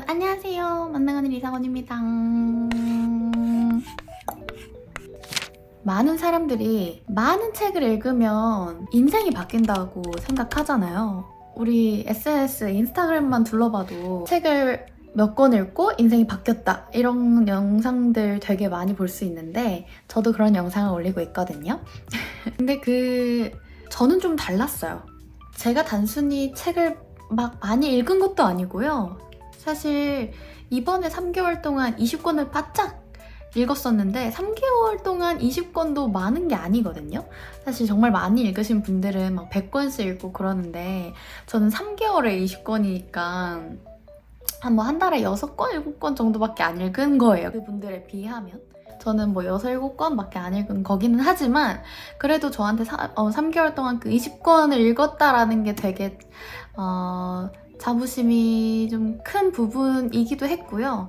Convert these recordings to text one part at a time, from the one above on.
안녕하세요. 만나가는 이상원입니다. 많은 사람들이 많은 책을 읽으면 인생이 바뀐다고 생각하잖아요. 우리 SNS, 인스타그램만 둘러봐도 책을 몇 권 읽고 인생이 바뀌었다 이런 영상들 되게 많이 볼 수 있는데 저도 그런 영상을 올리고 있거든요. 근데 저는 좀 달랐어요. 제가 단순히 책을 막 많이 읽은 것도 아니고요. 사실 이번에 3개월 동안 20권을 바짝 읽었었는데 3개월 동안 20권도 많은 게 아니거든요. 사실 정말 많이 읽으신 분들은 막 100권씩 읽고 그러는데 저는 3개월에 20권이니까 한 달에 6권, 7권 정도밖에 안 읽은 거예요. 그분들에 비하면. 저는 6, 7권밖에 안 읽은 거기는 하지만 그래도 저한테 3개월 동안 그 20권을 읽었다라는 게 되게 자부심이 좀 큰 부분이기도 했고요.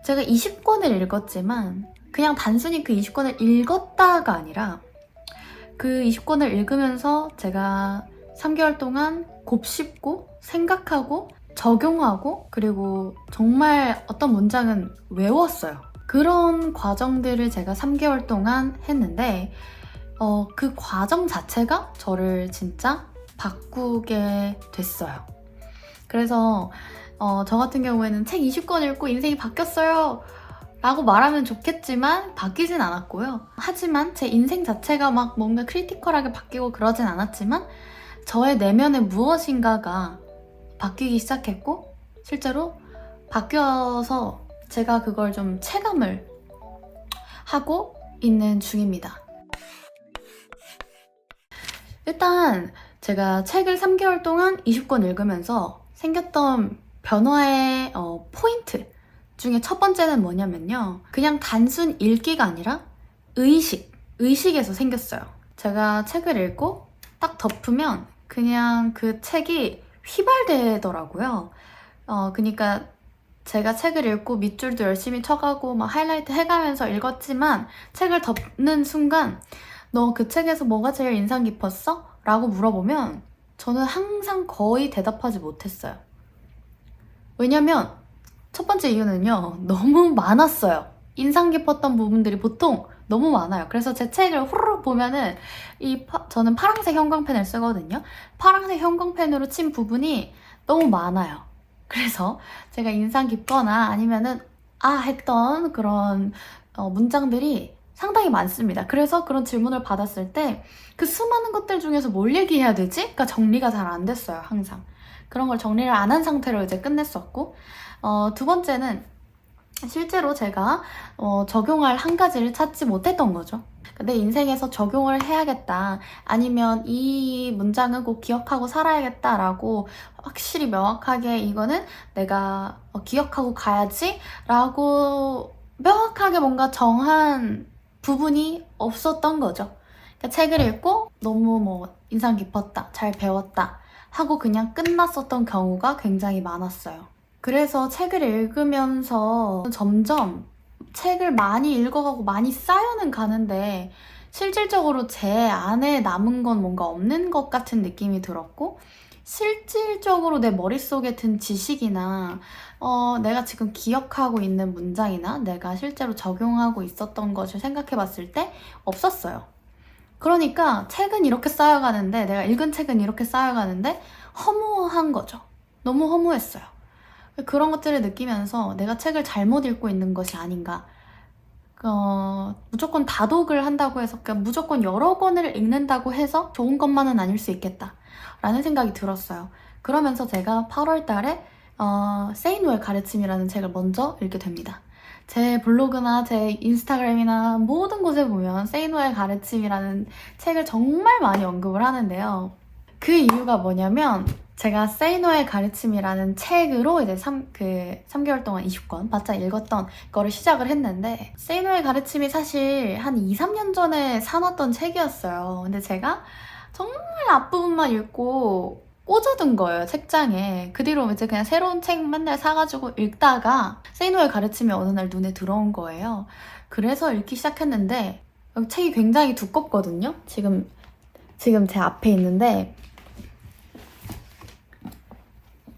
제가 20권을 읽었지만 그냥 단순히 그 20권을 읽었다가 아니라 그 20권을 읽으면서 제가 3개월 동안 곱씹고 생각하고 적용하고 그리고 정말 어떤 문장은 외웠어요. 그런 과정들을 제가 3개월 동안 했는데 그 과정 자체가 저를 진짜 바꾸게 됐어요. 그래서 저 같은 경우에는 책 20권 읽고 인생이 바뀌었어요 라고 말하면 좋겠지만 바뀌진 않았고요. 하지만 제 인생 자체가 막 뭔가 크리티컬하게 바뀌고 그러진 않았지만 저의 내면의 무엇인가가 바뀌기 시작했고 실제로 바뀌어서 제가 그걸 좀 체감을 하고 있는 중입니다. 일단 제가 책을 3개월 동안 20권 읽으면서 생겼던 변화의 포인트 중에 첫 번째는 뭐냐면요. 그냥 단순 읽기가 아니라 의식에서 생겼어요. 제가 책을 읽고 딱 덮으면 그냥 그 책이 휘발되더라고요. 그러니까 제가 책을 읽고 밑줄도 열심히 쳐가고 막 하이라이트 해가면서 읽었지만 책을 덮는 순간 너 그 책에서 뭐가 제일 인상 깊었어? 라고 물어보면 저는 항상 거의 대답하지 못했어요. 왜냐면 첫 번째 이유는요. 너무 많았어요. 인상 깊었던 부분들이 보통 너무 많아요. 그래서 제 책을 후루룩 보면은 저는 파란색 형광펜을 쓰거든요. 파란색 형광펜으로 친 부분이 너무 많아요. 그래서 제가 인상 깊거나 아니면은 했던 그런 문장들이 상당히 많습니다. 그래서 그런 질문을 받았을 때 그 수많은 것들 중에서 뭘 얘기해야 되지? 그러니까 정리가 잘 안 됐어요, 항상. 그런 걸 정리를 안 한 상태로 이제 끝냈었고 두 번째는 실제로 제가 적용할 한 가지를 찾지 못했던 거죠. 내 인생에서 적용을 해야겠다 아니면 이 문장은 꼭 기억하고 살아야겠다라고 확실히 명확하게 이거는 내가 기억하고 가야지 라고 명확하게 뭔가 정한 부분이 없었던 거죠. 그러니까 책을 읽고 너무 인상 깊었다, 잘 배웠다 하고 그냥 끝났었던 경우가 굉장히 많았어요. 그래서 책을 읽으면서 점점 책을 많이 읽어가고 많이 쌓여는 가는데 실질적으로 제 안에 남은 건 뭔가 없는 것 같은 느낌이 들었고 실질적으로 내 머릿속에 든 지식이나 내가 지금 기억하고 있는 문장이나 내가 실제로 적용하고 있었던 것을 생각해 봤을 때 없었어요. 그러니까 책은 이렇게 쌓여가는데 내가 읽은 책은 이렇게 쌓여가는데 허무한 거죠. 너무 허무했어요. 그런 것들을 느끼면서 내가 책을 잘못 읽고 있는 것이 아닌가. 무조건 다독을 한다고 해서 그러니까 무조건 여러 권을 읽는다고 해서 좋은 것만은 아닐 수 있겠다 라는 생각이 들었어요. 그러면서 제가 8월 달에 Say No의 가르침이라는 책을 먼저 읽게 됩니다. 제 블로그나 제 인스타그램이나 모든 곳에 보면 Say No의 가르침이라는 책을 정말 많이 언급을 하는데요. 그 이유가 뭐냐면 제가 Say No의 가르침이라는 책으로 이제 3개월 동안 20권 바짝 읽었던 거를 시작을 했는데 Say No의 가르침이 사실 한 2, 3년 전에 사놨던 책이었어요. 근데 제가 정말 앞부분만 읽고 꽂아둔 거예요, 책장에. 그 뒤로 이제 그냥 새로운 책 맨날 사가지고 읽다가 Say No의 가르침이 어느 날 눈에 들어온 거예요. 그래서 읽기 시작했는데 책이 굉장히 두껍거든요. 지금 제 앞에 있는데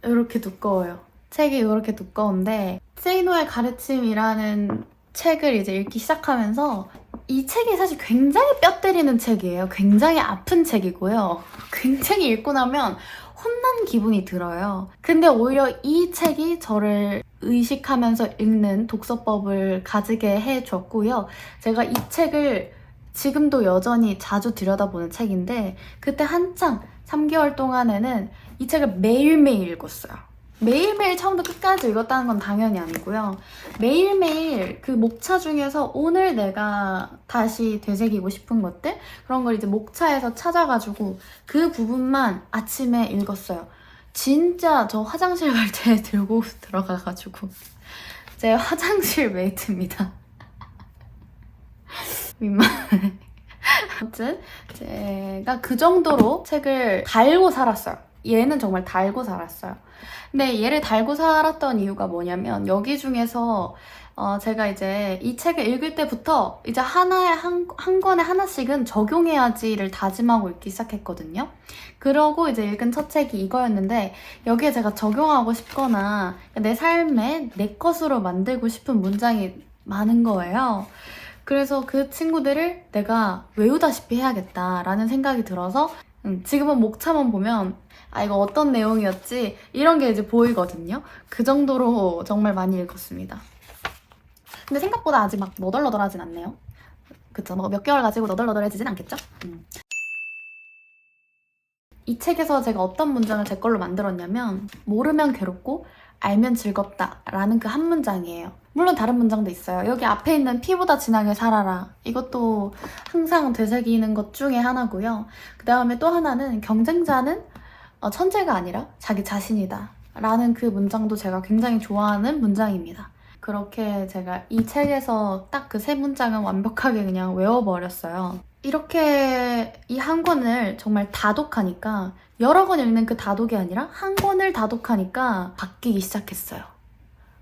이렇게 두꺼워요. 책이 이렇게 두꺼운데 세이노의 가르침이라는 책을 이제 읽기 시작하면서 이 책이 사실 굉장히 뼈 때리는 책이에요. 굉장히 아픈 책이고요. 굉장히 읽고 나면 혼난 기분이 들어요. 근데 오히려 이 책이 저를 의식하면서 읽는 독서법을 가지게 해줬고요. 제가 이 책을 지금도 여전히 자주 들여다보는 책인데 그때 한창 3개월 동안에는 이 책을 매일매일 읽었어요. 매일매일 처음부터 끝까지 읽었다는 건 당연히 아니고요. 매일매일 그 목차 중에서 오늘 내가 다시 되새기고 싶은 것들 그런 걸 이제 목차에서 찾아가지고 그 부분만 아침에 읽었어요. 진짜 저 화장실 갈 때 들고 들어가가지고 제 화장실 메이트입니다. 민망해. 아무튼 제가 그 정도로 책을 달고 살았어요. 얘는 정말 달고 살았어요. 근데 얘를 달고 살았던 이유가 뭐냐면 여기 중에서 제가 이제 이 책을 읽을 때부터 이제 한 권에 하나씩은 적용해야지를 다짐하고 읽기 시작했거든요. 그러고 이제 읽은 첫 책이 이거였는데 여기에 제가 적용하고 싶거나 내 삶에 내 것으로 만들고 싶은 문장이 많은 거예요. 그래서 그 친구들을 내가 외우다시피 해야겠다라는 생각이 들어서 지금은 목차만 보면 아 이거 어떤 내용이었지? 이런 게 이제 보이거든요. 그 정도로 정말 많이 읽었습니다. 근데 생각보다 아직 막 너덜너덜하진 않네요. 그쵸? 뭐 몇 개월 가지고 너덜너덜해지진 않겠죠? 이 책에서 제가 어떤 문장을 제 걸로 만들었냐면 모르면 괴롭고 알면 즐겁다 라는 그 한 문장이에요. 물론 다른 문장도 있어요. 여기 앞에 있는 피보다 진하게 살아라. 이것도 항상 되새기는 것 중에 하나고요. 그 다음에 또 하나는 경쟁자는 천재가 아니라 자기 자신이다 라는 그 문장도 제가 굉장히 좋아하는 문장입니다. 그렇게 제가 이 책에서 딱 그 세 문장은 완벽하게 그냥 외워버렸어요. 이렇게 이 한 권을 정말 다독하니까 여러 권 읽는 그 다독이 아니라 한 권을 다독하니까 바뀌기 시작했어요.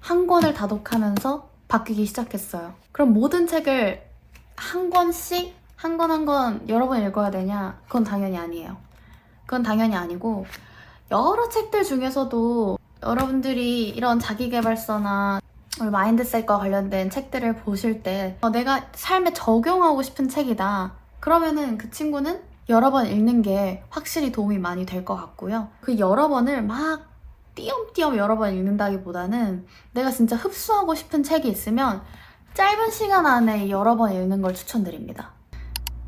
한 권을 다독하면서 바뀌기 시작했어요. 그럼 모든 책을 한 권씩 한 권 한 권 여러 번 읽어야 되냐? 그건 당연히 아니에요. 그건 당연히 아니고 여러 책들 중에서도 여러분들이 이런 자기계발서나 마인드셋과 관련된 책들을 보실 때 내가 삶에 적용하고 싶은 책이다. 그러면은 그 친구는 여러 번 읽는 게 확실히 도움이 많이 될 것 같고요. 그 여러 번을 막 띄엄띄엄 여러 번 읽는다기보다는 내가 진짜 흡수하고 싶은 책이 있으면 짧은 시간 안에 여러 번 읽는 걸 추천드립니다.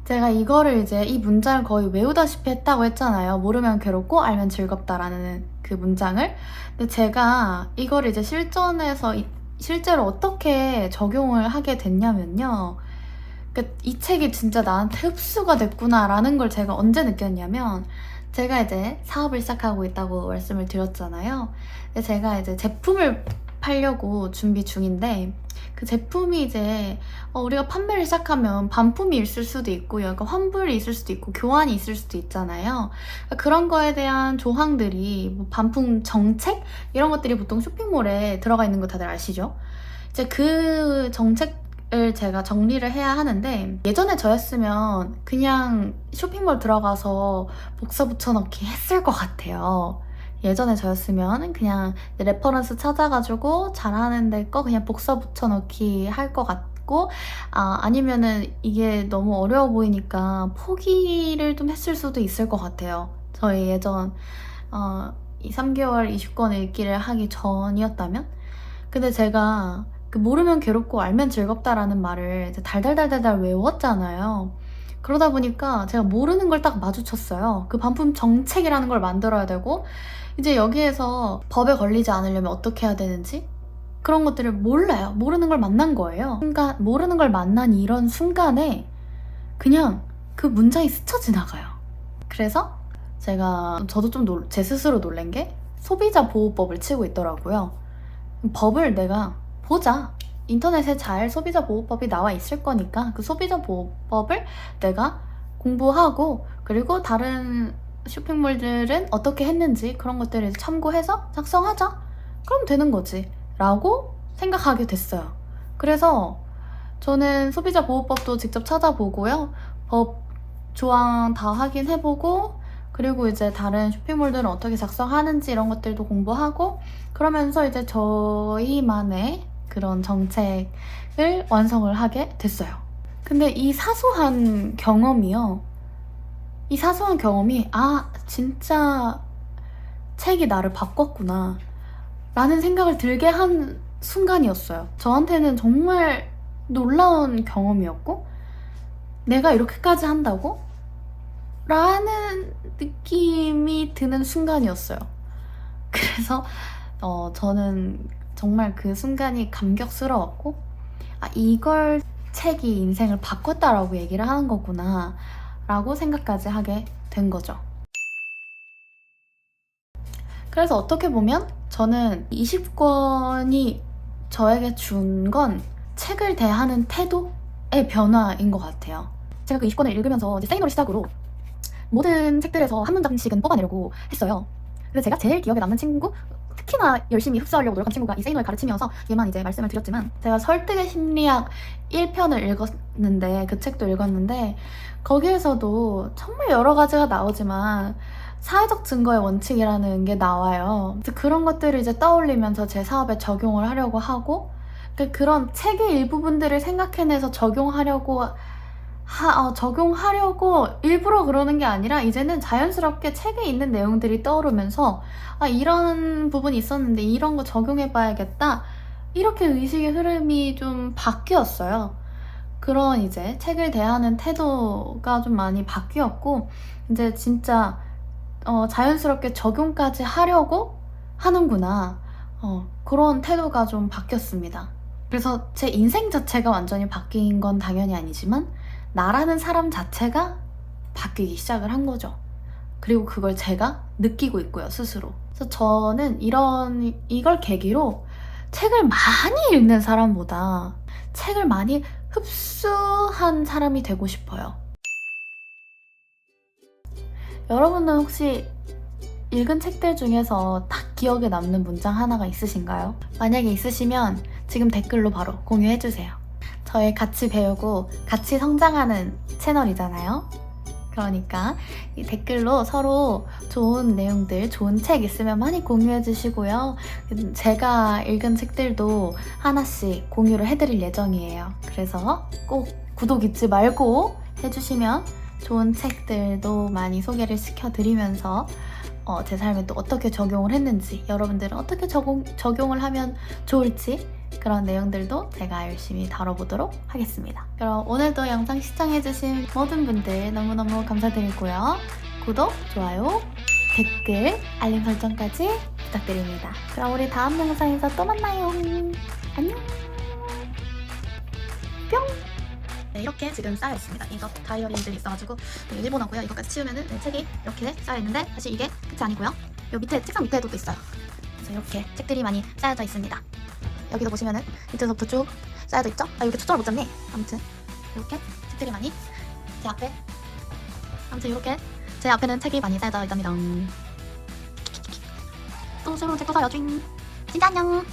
제가 이거를 이제 이 문장을 거의 외우다시피 했다고 했잖아요. 모르면 괴롭고 알면 즐겁다라는 그 문장을. 근데 제가 이거를 이제 실제로 어떻게 적용을 하게 됐냐면요. 이 책이 진짜 나한테 흡수가 됐구나라는 걸 제가 언제 느꼈냐면 제가 이제 사업을 시작하고 있다고 말씀을 드렸잖아요. 근데 제가 이제 제품을 팔려고 준비 중인데 그 제품이 이제 우리가 판매를 시작하면 반품이 있을 수도 있고 약간 환불이 있을 수도 있고 교환이 있을 수도 있잖아요. 그런 거에 대한 조항들이 뭐 반품 정책? 이런 것들이 보통 쇼핑몰에 들어가 있는 거 다들 아시죠? 이제 그 정책을 제가 정리를 해야 하는데 예전에 저였으면 그냥 쇼핑몰 들어가서 복사 붙여넣기 했을 것 같아요. 예전에 저였으면 그냥 레퍼런스 찾아가지고 잘하는 데 거 그냥 복사 붙여넣기 할 것 같고 아니면은 이게 너무 어려워 보이니까 포기를 좀 했을 수도 있을 것 같아요. 저희 예전 이 3개월 20권 읽기를 하기 전이었다면? 근데 제가 그 모르면 괴롭고 알면 즐겁다라는 말을 달달달달달 외웠잖아요. 그러다 보니까 제가 모르는 걸 딱 마주쳤어요. 그 반품 정책이라는 걸 만들어야 되고 이제 여기에서 법에 걸리지 않으려면 어떻게 해야 되는지 그런 것들을 몰라요. 모르는 걸 만난 거예요. 모르는 걸 만난 이런 순간에 그냥 그 문장이 스쳐 지나가요. 그래서 저도 좀 제 스스로 놀란 게 소비자 보호법을 치고 있더라고요. 법을 내가 보자. 인터넷에 잘 소비자 보호법이 나와 있을 거니까 그 소비자 보호법을 내가 공부하고 그리고 다른 쇼핑몰들은 어떻게 했는지 그런 것들을 참고해서 작성하자. 그럼 되는 거지. 라고 생각하게 됐어요. 그래서 저는 소비자 보호법도 직접 찾아보고요. 법 조항 다 확인해보고 그리고 이제 다른 쇼핑몰들은 어떻게 작성하는지 이런 것들도 공부하고 그러면서 이제 저희만의 그런 정책을 완성을 하게 됐어요. 근데 이 사소한 경험이요. 이 사소한 경험이 진짜 책이 나를 바꿨구나 라는 생각을 들게 한 순간이었어요. 저한테는 정말 놀라운 경험이었고 내가 이렇게까지 한다고? 라는 느낌이 드는 순간이었어요. 그래서 저는 정말 그 순간이 감격스러웠고 이걸 책이 인생을 바꿨다라고 얘기를 하는 거구나 라고 생각까지 하게 된 거죠. 그래서 어떻게 보면 저는 20권이 저에게 준 건 책을 대하는 태도의 변화인 것 같아요. 제가 그 20권을 읽으면서 이제 세이노를 시작으로 모든 책들에서 한 문장씩은 뽑아내려고 했어요. 그래서 제가 제일 기억에 남는 친구, 특히나 열심히 흡수하려고 노력한 친구가 이 세이노를 가르치면서 얘만 이제 말씀을 드렸지만 제가 설득의 심리학 1편을 읽었는데 그 책도 읽었는데 거기에서도 정말 여러 가지가 나오지만 사회적 증거의 원칙이라는 게 나와요. 그래서 그런 것들을 이제 떠올리면서 제 사업에 적용을 하려고 하고 그런 책의 일부분들을 생각해내서 적용하려고 일부러 그러는 게 아니라 이제는 자연스럽게 책에 있는 내용들이 떠오르면서 이런 부분이 있었는데 이런 거 적용해봐야겠다 이렇게 의식의 흐름이 좀 바뀌었어요. 그런 이제 책을 대하는 태도가 좀 많이 바뀌었고 이제 진짜 자연스럽게 적용까지 하려고 하는구나 그런 태도가 좀 바뀌었습니다. 그래서 제 인생 자체가 완전히 바뀐 건 당연히 아니지만 나라는 사람 자체가 바뀌기 시작을 한 거죠. 그리고 그걸 제가 느끼고 있고요, 스스로. 그래서 저는 이걸 계기로 책을 많이 읽는 사람보다 책을 많이 흡수한 사람이 되고 싶어요. 여러분은 혹시 읽은 책들 중에서 딱 기억에 남는 문장 하나가 있으신가요? 만약에 있으시면 지금 댓글로 바로 공유해주세요. 저희 같이 배우고 같이 성장하는 채널이잖아요. 그러니까 이 댓글로 서로 좋은 내용들, 좋은 책 있으면 많이 공유해주시고요. 제가 읽은 책들도 하나씩 공유를 해드릴 예정이에요. 그래서 꼭 구독 잊지 말고 해주시면 좋은 책들도 많이 소개를 시켜드리면서 제 삶에 또 어떻게 적용을 했는지, 여러분들은 어떻게 적용을 하면 좋을지 그런 내용들도 제가 열심히 다뤄보도록 하겠습니다. 그럼 오늘도 영상 시청해주신 모든 분들 너무너무 감사드리고요. 구독, 좋아요, 댓글, 알림 설정까지 부탁드립니다. 그럼 우리 다음 영상에서 또 만나요. 안녕. 뿅. 네, 이렇게 지금 쌓여 있습니다. 이거 다이어리들이 있어가지고 일본어고요. 이거까지 치우면은 책이 이렇게 쌓여 있는데 사실 이게 끝이 아니고요. 요 밑에 책상 밑에도 또 있어요. 그래서 이렇게 책들이 많이 쌓여져 있습니다. 여기도 보시면은 밑에서부터 쭉 쌓여져 있죠? 여기 초점을 못 잡네. 아무튼 이렇게 책들이 많이 제 앞에 이렇게 제 앞에는 책이 많이 쌓여져 있답니다. 또 새로운 책도 사요. 진짜 안녕.